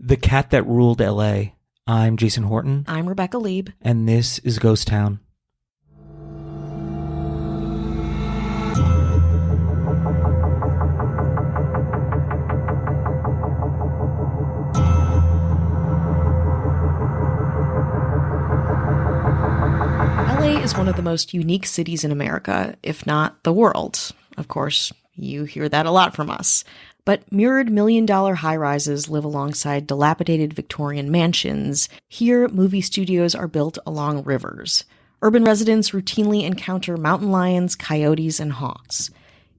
The Cat That Ruled LA. I'm Jason Horton. I'm Rebecca Lieb. And this is Ghost Town. LA is one of the most unique cities in America, if not the world. Of course, you hear that a lot from us. But mirrored million-dollar high-rises live alongside dilapidated Victorian mansions. Here, movie studios are built along rivers. Urban residents routinely encounter mountain lions, coyotes, and hawks.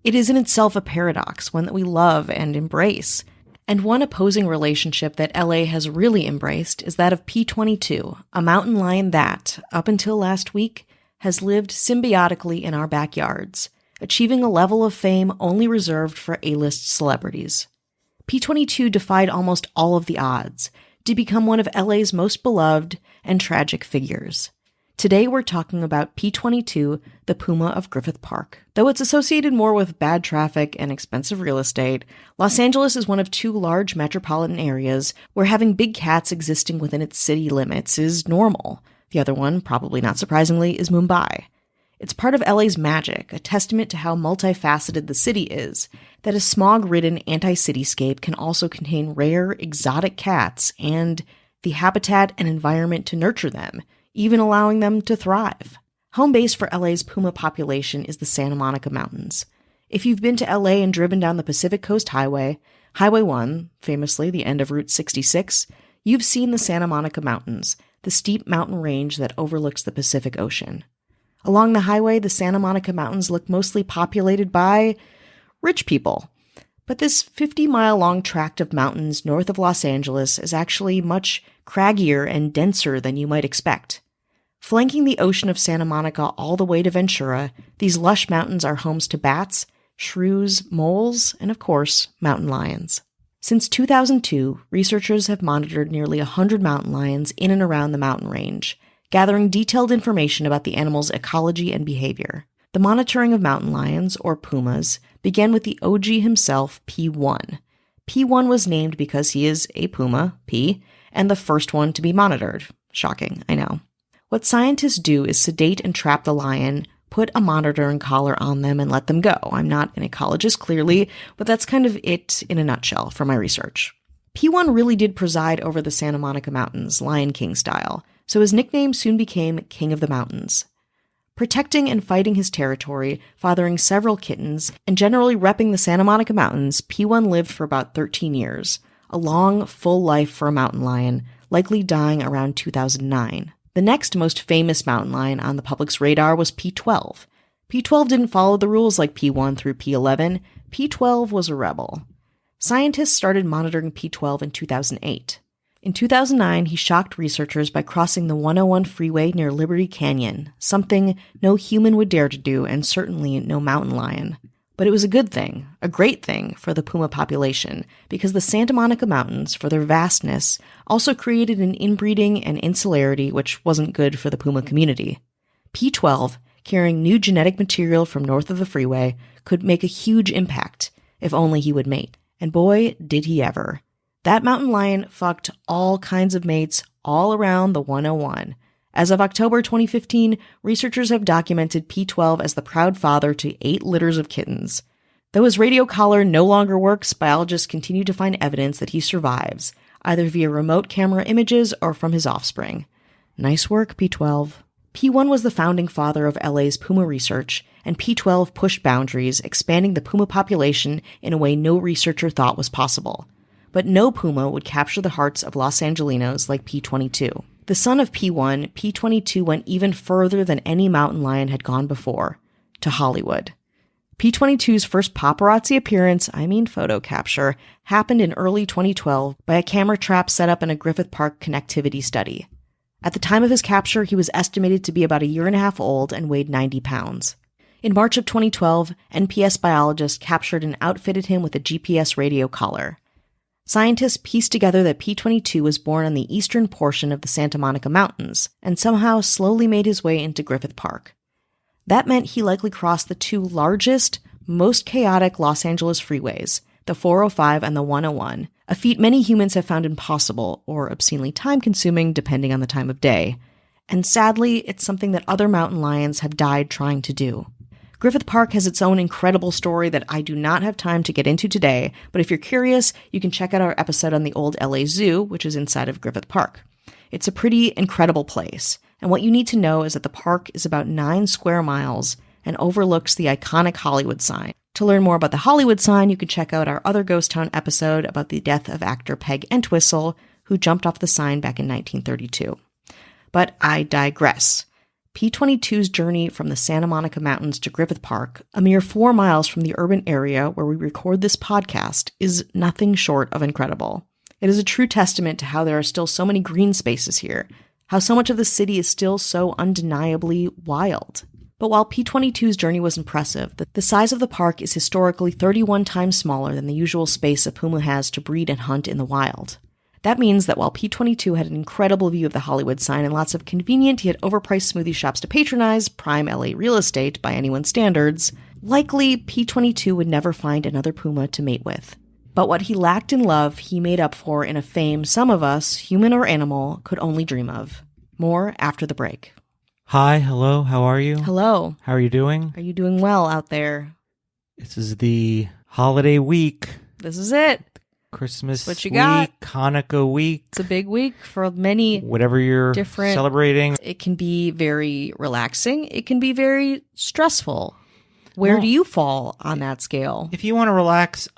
It is in itself a paradox, one that we love and embrace. And one opposing relationship that LA has really embraced is that of P-22, a mountain lion that, up until last week, has lived symbiotically in our backyards, achieving a level of fame only reserved for A-list celebrities. P-22 defied almost all of the odds to become one of LA's most beloved and tragic figures. Today we're talking about P-22, the puma of Griffith Park. Though it's associated more with bad traffic and expensive real estate, Los Angeles is one of two large metropolitan areas where having big cats existing within its city limits is normal. The other one, probably not surprisingly, is Mumbai. It's part of LA's magic, a testament to how multifaceted the city is, that a smog-ridden anti-cityscape can also contain rare, exotic cats and the habitat and environment to nurture them, even allowing them to thrive. Home base for LA's puma population is the Santa Monica Mountains. If you've been to LA and driven down the Pacific Coast Highway, Highway 1, famously the end of Route 66, you've seen the Santa Monica Mountains, the steep mountain range that overlooks the Pacific Ocean. Along the highway, the Santa Monica Mountains look mostly populated by rich people. But this 50-mile-long tract of mountains north of Los Angeles is actually much craggier and denser than you might expect. Flanking the ocean of Santa Monica all the way to Ventura, these lush mountains are homes to bats, shrews, moles, and of course, mountain lions. Since 2002, researchers have monitored nearly 100 mountain lions in and around the mountain range, gathering detailed information about the animal's ecology and behavior. The monitoring of mountain lions, or pumas, began with the OG himself, P1. P1 was named because he is a puma, P, and the first one to be monitored. Shocking, I know. What scientists do is sedate and trap the lion, put a monitoring collar on them, and let them go. I'm not an ecologist, clearly, but that's kind of it in a nutshell from my research. P1 really did preside over the Santa Monica Mountains, Lion King style, so his nickname soon became King of the Mountains. Protecting and fighting his territory, fathering several kittens, and generally repping the Santa Monica Mountains, P1 lived for about 13 years, a long, full life for a mountain lion, likely dying around 2009. The next most famous mountain lion on the public's radar was P12. P12 didn't follow the rules like P1 through P11. P12 was a rebel. Scientists started monitoring P12 in 2008. In 2009, he shocked researchers by crossing the 101 freeway near Liberty Canyon, something no human would dare to do and certainly no mountain lion. But it was a good thing, a great thing for the puma population, because the Santa Monica Mountains, for their vastness, also created an inbreeding and insularity which wasn't good for the puma community. P12, carrying new genetic material from north of the freeway, could make a huge impact, if only he would mate. And boy, did he ever. That mountain lion fucked all kinds of mates all around the 101. As of October 2015, researchers have documented P12 as the proud father to 8 litters of kittens. Though his radio collar no longer works, biologists continue to find evidence that he survives, either via remote camera images or from his offspring. Nice work, P12. P1 was the founding father of LA's puma research, and P12 pushed boundaries, expanding the puma population in a way no researcher thought was possible. But no puma would capture the hearts of Los Angelinos like P-22. The son of P-1, P-22 went even further than any mountain lion had gone before, to Hollywood. P-22's first paparazzi appearance, photo capture, happened in early 2012 by a camera trap set up in a Griffith Park connectivity study. At the time of his capture, he was estimated to be about a year and a half old and weighed 90 pounds. In March of 2012, NPS biologists captured and outfitted him with a GPS radio collar. Scientists pieced together that P-22 was born on the eastern portion of the Santa Monica Mountains and somehow slowly made his way into Griffith Park. That meant he likely crossed the two largest, most chaotic Los Angeles freeways, the 405 and the 101, a feat many humans have found impossible or obscenely time-consuming depending on the time of day. And sadly, it's something that other mountain lions have died trying to do. Griffith Park has its own incredible story that I do not have time to get into today, but if you're curious, you can check out our episode on the old LA Zoo, which is inside of Griffith Park. It's a pretty incredible place, and what you need to know is that the park is about 9 square miles and overlooks the iconic Hollywood sign. To learn more about the Hollywood sign, you can check out our other Ghost Town episode about the death of actor Peg Entwistle, who jumped off the sign back in 1932. But I digress. P-22's journey from the Santa Monica Mountains to Griffith Park, a mere 4 miles from the urban area where we record this podcast, is nothing short of incredible. It is a true testament to how there are still so many green spaces here, how so much of the city is still so undeniably wild. But while P-22's journey was impressive, the size of the park is historically 31 times smaller than the usual space a puma has to breed and hunt in the wild. That means that while P-22 had an incredible view of the Hollywood sign and lots of convenient yet overpriced smoothie shops to patronize, prime LA real estate by anyone's standards, likely P-22 would never find another puma to mate with. But what he lacked in love, he made up for in a fame some of us, human or animal, could only dream of. More after the break. Hi, hello, how are you? Hello. How are you doing? Are you doing well out there? This is the holiday week. This is it. Christmas What you week, got? Hanukkah week. It's a big week for many. Whatever you're different celebrating. It can be very relaxing. It can be very stressful. Where Well, do you fall on that scale? If you want to relax,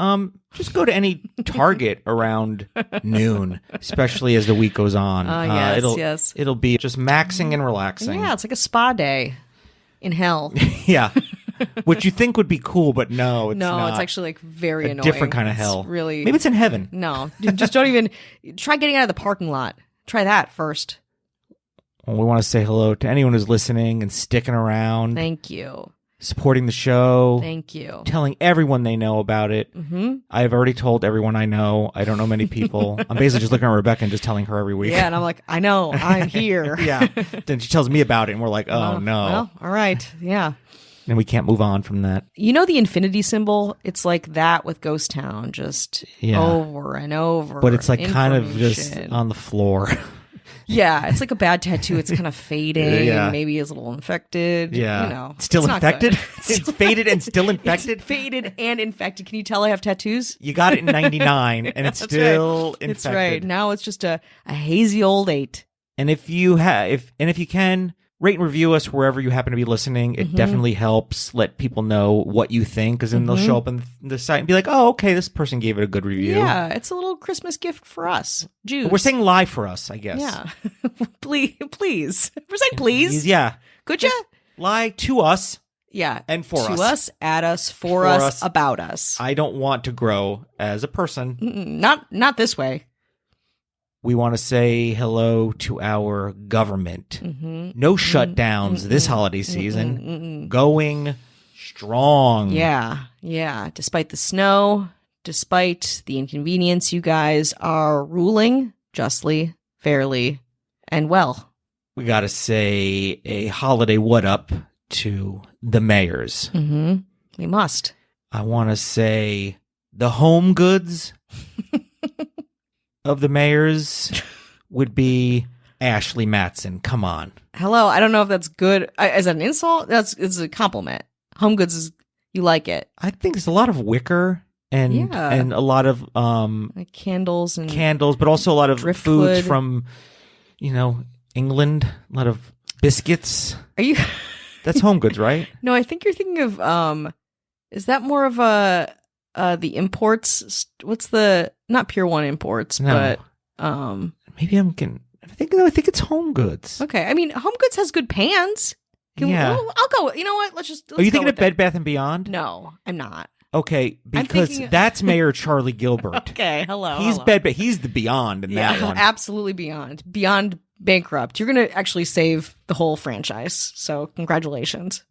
just go to any Target around noon, especially as the week goes on. Yes. It'll be just maxing and relaxing. Yeah, it's like a spa day in hell. Yeah. Which you think would be cool, but no, it's No, not. it's actually like very a annoying. different kind of hell. It's really. Maybe it's in heaven. No, just don't even try getting out of the parking lot. Try that first. Well, we want to say hello to anyone who's listening and sticking around, Thank you. supporting the show, Thank you. telling everyone they know about it. Mm-hmm. I've already told everyone I know. I don't know many people. I'm basically just looking at Rebecca and just telling her every week. Yeah, and I'm like, I know, I'm here. Yeah. Then she tells me about it, and we're like, oh, no. Well, all right. Yeah. And we can't move on from that. You know the infinity symbol? It's like that with Ghost Town, just over and over. But it's like kind of just Information. on the floor. Yeah, it's like a bad tattoo. It's kind of fading. Yeah. Maybe it's a little infected. Yeah. You know. Still it's not infected? good. It's faded and still infected? It's faded and infected. Can you tell I have tattoos? You got it in 99, and it's That's still right. infected. It's right. Now it's just a hazy old 8. And if you can, rate and review us wherever you happen to be listening. It definitely helps let people know what you think, because then they'll show up on the site and be like, oh, okay, this person gave it a good review. Yeah, it's a little Christmas gift for us, Jews. We're saying lie for us, I guess. Yeah. Please. We're saying please. Yeah. Could you? Lie to us. Yeah. And for to us. us, at us, for us, about us. I don't want to grow as a person. Not this way. We want to say hello to our government. No shutdowns this holiday season. Going strong. Yeah. Despite the snow, despite the inconvenience, you guys are ruling justly, fairly, and well. We got to say a holiday what up to the mayors. We must. I want to say the home goods of the mayors would be Ashley Matson. Come on. Hello. I don't know if that's good. As an insult, it's a compliment. Home goods is, you like it. I think there's a lot of wicker and a lot of Like candles and candles, but also a lot of driftwood. foods from, England. A lot of biscuits. Are you? That's home goods, right? No, I think you're thinking of is that more of the imports? What's the not Pier 1 imports, No. but Maybe I think it's home goods. okay. I mean, Home Goods has good pans. Yeah. I'll go. You know what? Let's Are you thinking of it. Bed Bath & Beyond? No, I'm not. Okay, I'm because thinking- that's Mayor Charlie Gilbert. Okay, hello. He's hello. He's the Beyond in that one. Absolutely beyond bankrupt. You're going to actually save the whole franchise. So congratulations.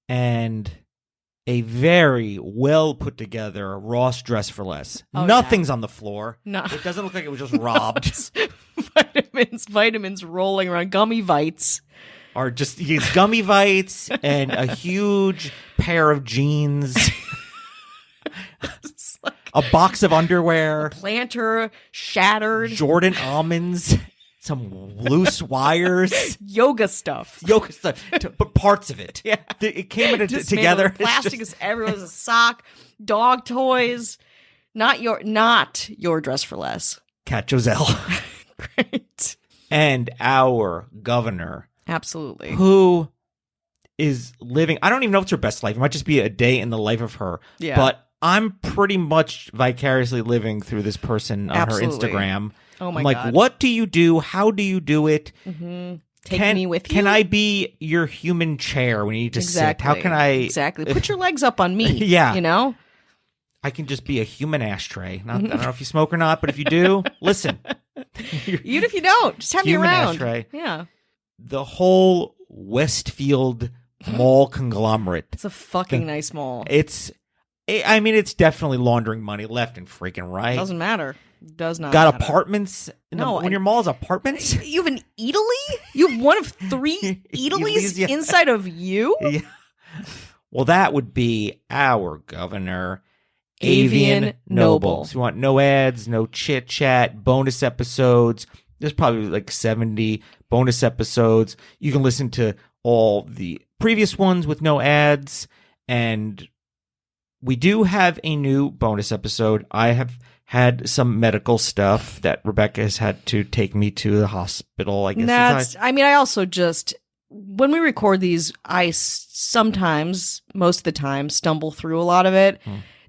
And a very well put together Ross Dress for Less. Oh, Nothing's on the floor. No. It doesn't look like it was just robbed. vitamins rolling around, gummy vites. Or just these gummy vites and a huge pair of jeans. It's like A box of underwear. Planter shattered. Jordan almonds. Some loose wires. Yoga stuff. But parts of it. Yeah. It came together. Plastic is everywhere. A sock, dog toys. Not your dress for less. Cat Joselle. Great. And our governor. Absolutely. Who is living, I don't even know if it's her best life. It might just be a day in the life of her. Yeah. But I'm pretty much vicariously living through this person on Absolutely. her Instagram. Oh my I'm like, God. what do you do? How do you do it? Mm-hmm. Take me with you. Can I be your human chair when you need to sit? How can I? Exactly. Put your legs up on me. Yeah. You know? I can just be a human ashtray. I don't know if you smoke or not, but if you do, listen. Even if you don't, just have me Human around. ashtray. Yeah. The whole Westfield mall conglomerate. It's a fucking nice mall. It's definitely laundering money left and freaking right. Doesn't matter. Does not Got matter. apartments? When your mall is apartments? You have an Eataly? You have one of 3 Eatalys yeah. inside of you? Yeah. Well, that would be our governor, Avian Noble. So you want no ads, no chit chat, bonus episodes. There's probably like 70 bonus episodes. You can listen to all the previous ones with no ads. And we do have a new bonus episode. I have had some medical stuff that Rebecca has had to take me to the hospital. I guess. I also just, when we record these, I sometimes, most of the time, stumble through a lot of it.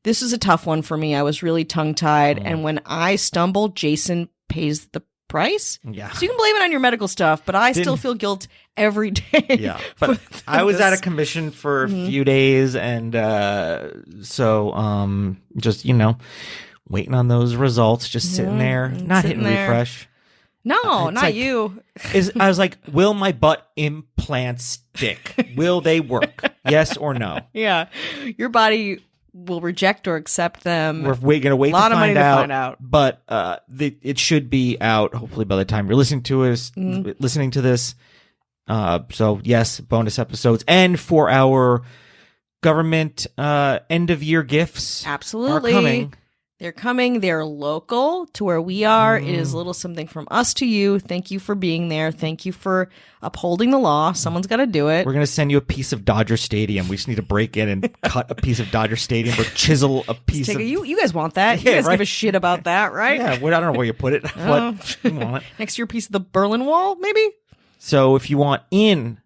This is a tough one for me. I was really tongue-tied. And when I stumble, Jason pays the price. Yeah. So you can blame it on your medical stuff, but I still feel guilt every day. Yeah. But I was out of commission for a few days. And so just, waiting on those results, just sitting there, not hitting refresh. No, not like, you. I was like, will my butt implants stick? Will they work? Yes or no? Yeah. Your body will reject or accept them. We're going to wait a lot to of money find out, to find out. But it should be out hopefully by the time you're listening to this. So yes, bonus episodes. And for our government end of year gifts absolutely are coming. They're coming. They're local to where we are. It is a little something from us to you. Thank you for being there. Thank you for upholding the law. Someone's got to do it. We're going to send you a piece of Dodger Stadium. We just need to break in and cut a piece of Dodger Stadium or chisel a piece of... You guys want that. You guys give a shit about that, right? Yeah, I don't know where you put it. What you want it. Next to your piece of the Berlin Wall, maybe? So if you want in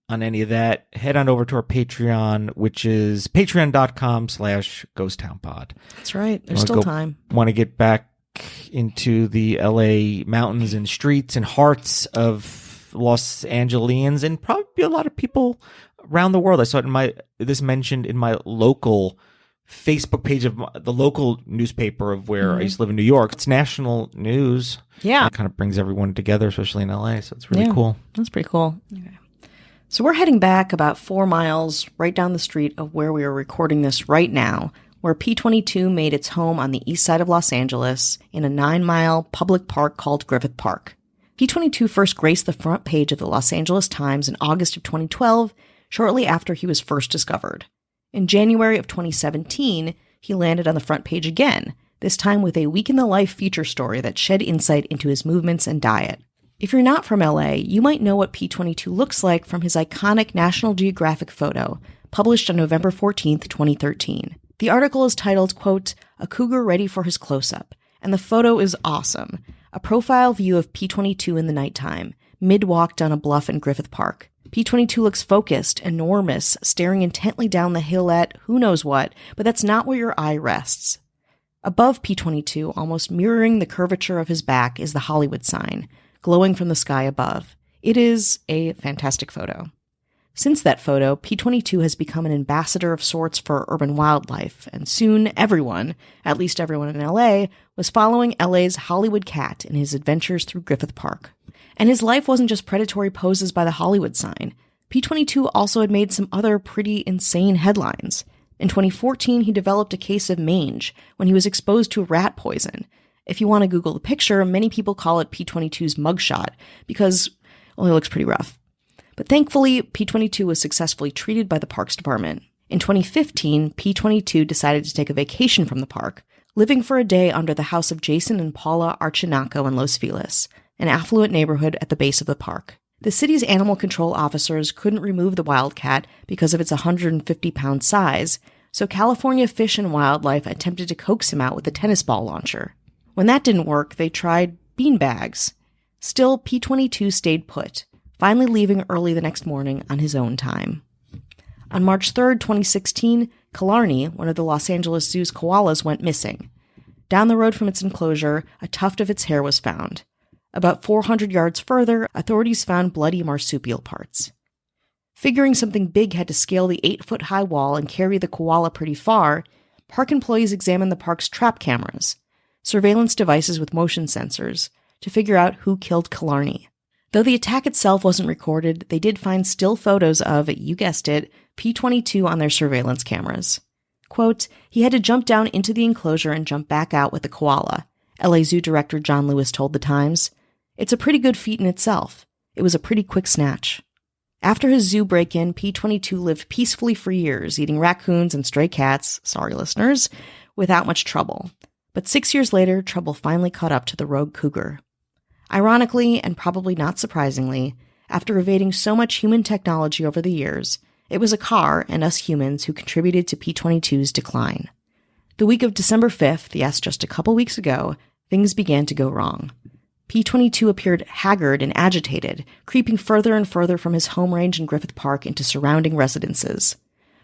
on any of that, head on over to our Patreon, which is patreon.com/ghosttownpod. That's right. There's still time. Want to get back into the LA mountains and streets and hearts of Los Angelians and probably a lot of people around the world. I saw it mentioned in my local Facebook page of the local newspaper of where I used to live in New York. It's national news. Yeah. It kind of brings everyone together, especially in LA. So it's really cool. That's pretty cool. Okay. So we're heading back about 4 miles right down the street of where we are recording this right now, where P-22 made its home on the east side of Los Angeles in a 9-mile public park called Griffith Park. P-22 first graced the front page of the Los Angeles Times in August of 2012, shortly after he was first discovered. In January of 2017, he landed on the front page again, this time with a week in the life feature story that shed insight into his movements and diet. If you're not from LA, you might know what P-22 looks like from his iconic National Geographic photo, published on November 14th, 2013. The article is titled, quote, "A Cougar Ready for His Close-Up," and the photo is awesome. A profile view of P-22 in the nighttime, mid-walk down a bluff in Griffith Park. P-22 looks focused, enormous, staring intently down the hill at who knows what, but that's not where your eye rests. Above P-22, almost mirroring the curvature of his back, is the Hollywood sign, glowing from the sky above. It is a fantastic photo. Since that photo, P-22 has become an ambassador of sorts for urban wildlife, and soon everyone, at least everyone in LA, was following LA's Hollywood cat in his adventures through Griffith Park. And his life wasn't just predatory poses by the Hollywood sign. P-22 also had made some other pretty insane headlines. In 2014, he developed a case of mange when he was exposed to rat poison. If you want to Google the picture, many people call it P-22's mugshot because, well, he looks pretty rough. But thankfully, P-22 was successfully treated by the Parks Department. In 2015, P-22 decided to take a vacation from the park, living for a day under the house of Jason and Paula Archinaco in Los Feliz, an affluent neighborhood at the base of the park. The city's animal control officers couldn't remove the wildcat because of its 150-pound size, so California Fish and Wildlife attempted to coax him out with a tennis ball launcher. When that didn't work, they tried beanbags. Still, P-22 stayed put, finally leaving early the next morning on his own time. On March 3, 2016, Killarney, one of the Los Angeles Zoo's koalas, went missing. Down the road from its enclosure, a tuft of its hair was found. About 400 yards further, authorities found bloody marsupial parts. Figuring something big had to scale the 8-foot-high wall and carry the koala pretty far, park employees examined the park's trap cameras, surveillance devices with motion sensors, to figure out who killed Killarney. Though the attack itself wasn't recorded, they did find still photos of, you guessed it, P-22 on their surveillance cameras. Quote, "He had to jump down into the enclosure and jump back out with the koala," LA Zoo Director John Lewis told The Times. "It's a pretty good feat in itself. It was a pretty quick snatch." After his zoo break-in, P-22 lived peacefully for years, eating raccoons and stray cats, sorry listeners, without much trouble. But 6 years later, trouble finally caught up to the rogue cougar. Ironically, and probably not surprisingly, after evading so much human technology over the years, it was a car and us humans who contributed to P-22's decline. The week of December 5th, yes, just a couple weeks ago, things began to go wrong. P-22 appeared haggard and agitated, creeping further and further from his home range in Griffith Park into surrounding residences.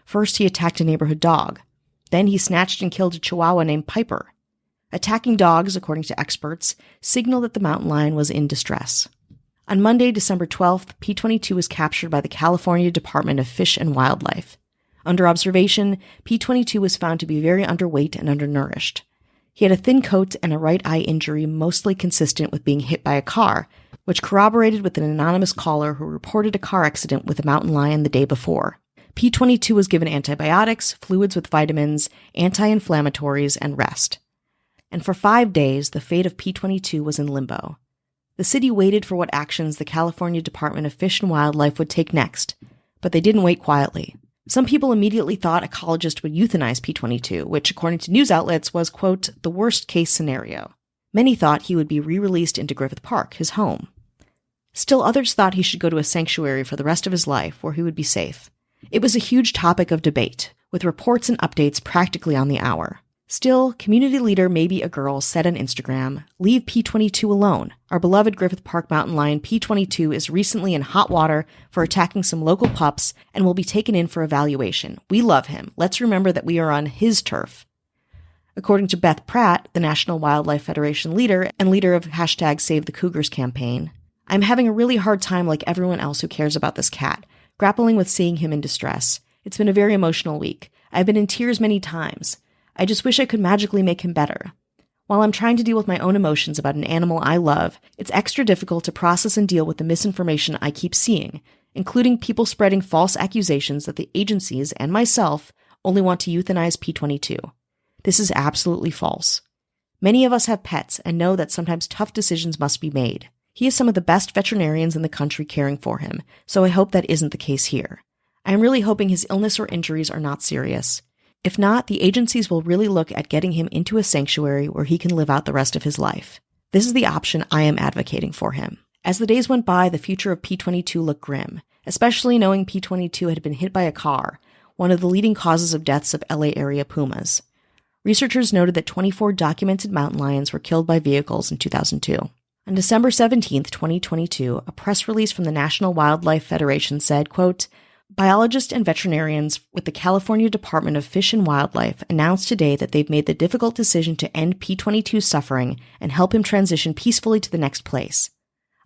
First, he attacked a neighborhood dog. Then he snatched and killed a chihuahua named Piper. Attacking dogs, according to experts, signaled that the mountain lion was in distress. On Monday, December 12th, P-22 was captured by the California Department of Fish and Wildlife. Under observation, P-22 was found to be very underweight and undernourished. He had a thin coat and a right eye injury mostly consistent with being hit by a car, which corroborated with an anonymous caller who reported a car accident with a mountain lion the day before. P-22 was given antibiotics, fluids with vitamins, anti-inflammatories, and rest. And for 5 days, the fate of P-22 was in limbo. The city waited for what actions the California Department of Fish and Wildlife would take next, but they didn't wait quietly. Some people immediately thought ecologists would euthanize P-22, which, according to news outlets, was, quote, the worst-case scenario. Many thought he would be re-released into Griffith Park, his home. Still others thought he should go to a sanctuary for the rest of his life, where he would be safe. It was a huge topic of debate, with reports and updates practically on the hour. Still, community leader Maybe a Girl said on Instagram, "Leave P-22 alone. Our beloved Griffith Park mountain lion P-22 is recently in hot water for attacking some local pups and will be taken in for evaluation. We love him. Let's remember that we are on his turf." According to Beth Pratt, the National Wildlife Federation leader and leader of #SaveTheCougars campaign, "I'm having a really hard time like everyone else who cares about this cat, grappling with seeing him in distress. It's been a very emotional week. I've been in tears many times. I just wish I could magically make him better. While I'm trying to deal with my own emotions about an animal I love, it's extra difficult to process and deal with the misinformation I keep seeing, including people spreading false accusations that the agencies and myself only want to euthanize P-22. This is absolutely false. Many of us have pets and know that sometimes tough decisions must be made. He has some of the best veterinarians in the country caring for him, so I hope that isn't the case here. I am really hoping his illness or injuries are not serious. If not, the agencies will really look at getting him into a sanctuary where he can live out the rest of his life. This is the option I am advocating for him." As the days went by, the future of P-22 looked grim, especially knowing P-22 had been hit by a car, one of the leading causes of deaths of LA area pumas. Researchers noted that 24 documented mountain lions were killed by vehicles in 2002. On December 17, 2022, a press release from the National Wildlife Federation said, quote, "Biologists and veterinarians with the California Department of Fish and Wildlife announced today that they've made the difficult decision to end P-22's suffering and help him transition peacefully to the next place.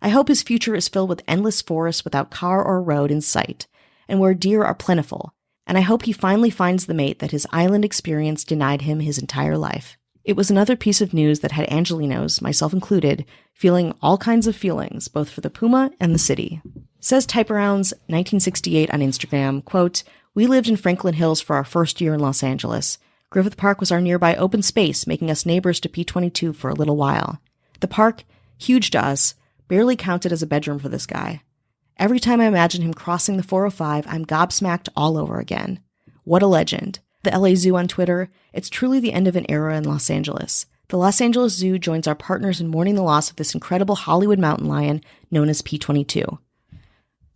I hope his future is filled with endless forests without car or road in sight, and where deer are plentiful, and I hope he finally finds the mate that his island experience denied him his entire life." It was another piece of news that had Angelinos, myself included, feeling all kinds of feelings, both for the puma and the city. Says Typerounds 1968 on Instagram, quote, "We lived in Franklin Hills for our first year in Los Angeles. Griffith Park was our nearby open space, making us neighbors to P-22 for a little while. The park, huge to us, barely counted as a bedroom for this guy. Every time I imagine him crossing the 405, I'm gobsmacked all over again. What a legend. The LA Zoo on Twitter, it's truly the end of an era in Los Angeles. The Los Angeles Zoo joins our partners in mourning the loss of this incredible Hollywood mountain lion known as P-22.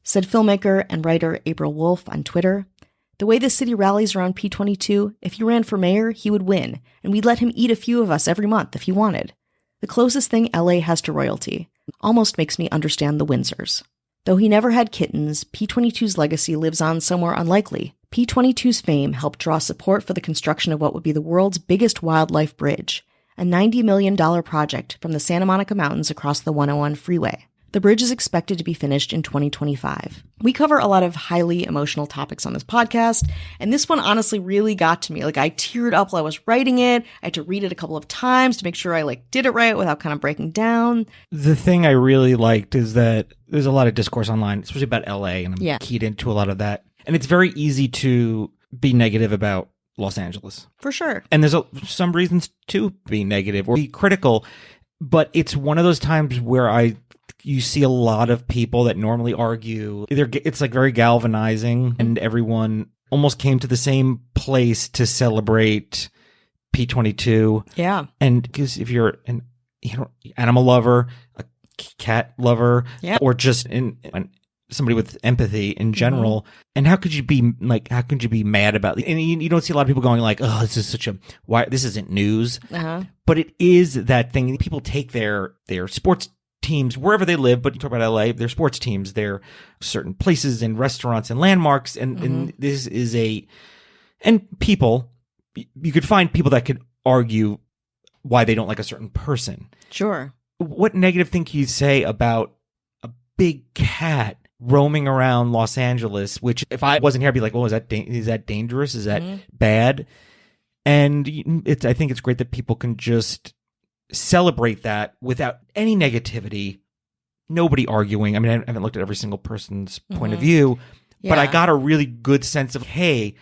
Said filmmaker and writer April Wolf on Twitter, the way the city rallies around P-22, if he ran for mayor, he would win, and we'd let him eat a few of us every month if he wanted. The closest thing LA has to royalty. Almost makes me understand the Windsors. Though he never had kittens, P-22's legacy lives on somewhere unlikely. P-22's fame helped draw support for the construction of what would be the world's biggest wildlife bridge, a $90 million project from the Santa Monica Mountains across the 101 freeway. The bridge is expected to be finished in 2025. We cover a lot of highly emotional topics on this podcast, and this one honestly really got to me. Like, I teared up while I was writing it. I had to read it a couple of times to make sure I did it right without kind of breaking down. The thing I really liked is that there's a lot of discourse online, especially about LA, and I'm keyed into a lot of that. And it's very easy to be negative about Los Angeles. For sure. And there's some reasons to be negative or be critical, but it's one of those times where you see a lot of people that normally argue. It's very galvanizing, and everyone almost came to the same place to celebrate P-22. Yeah. And because if you're an animal lover, a cat lover, or just somebody with empathy in general, and how could you be mad about it? And you don't see a lot of people going oh, this is why this isn't news. But it is that thing. People take their sports teams wherever they live, but you talk about LA, their sports teams, their certain places and restaurants and landmarks, and this is and people, you could find people that could argue why they don't like a certain person. Sure. What negative thing can you say about a big cat roaming around Los Angeles, which if I wasn't here, I'd be like, well, is that dangerous? Is that bad? And I think it's great that people can just celebrate that without any negativity, nobody arguing. I mean, I haven't looked at every single person's point of view, but I got a really good sense of, hey,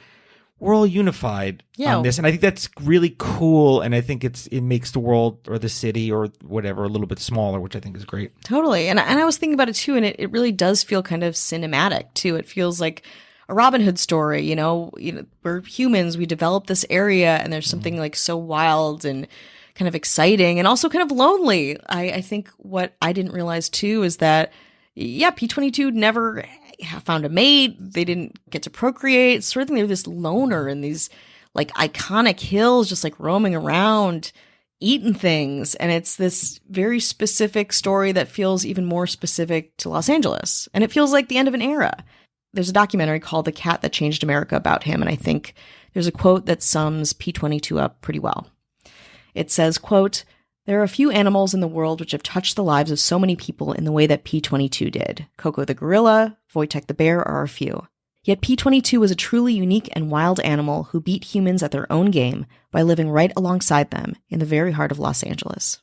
we're all unified on this. And I think that's really cool. And I think it makes the world or the city or whatever a little bit smaller, which I think is great. Totally. And I was thinking about it too. And it really does feel kind of cinematic too. It feels like a Robin Hood story, you know, we're humans, we develop this area, and there's something so wild and kind of exciting and also kind of lonely. I think what I didn't realize too is that, P-22 never found a mate. They didn't get to procreate. Sort of thing. They're this loner in these iconic hills, just roaming around, eating things. And it's this very specific story that feels even more specific to Los Angeles. And it feels like the end of an era. There's a documentary called The Cat That Changed America about him. And I think there's a quote that sums P-22 up pretty well. It says, quote, "There are a few animals in the world which have touched the lives of so many people in the way that P-22 did. Coco the gorilla, Wojtek the bear are a few. Yet P-22 was a truly unique and wild animal who beat humans at their own game by living right alongside them in the very heart of Los Angeles."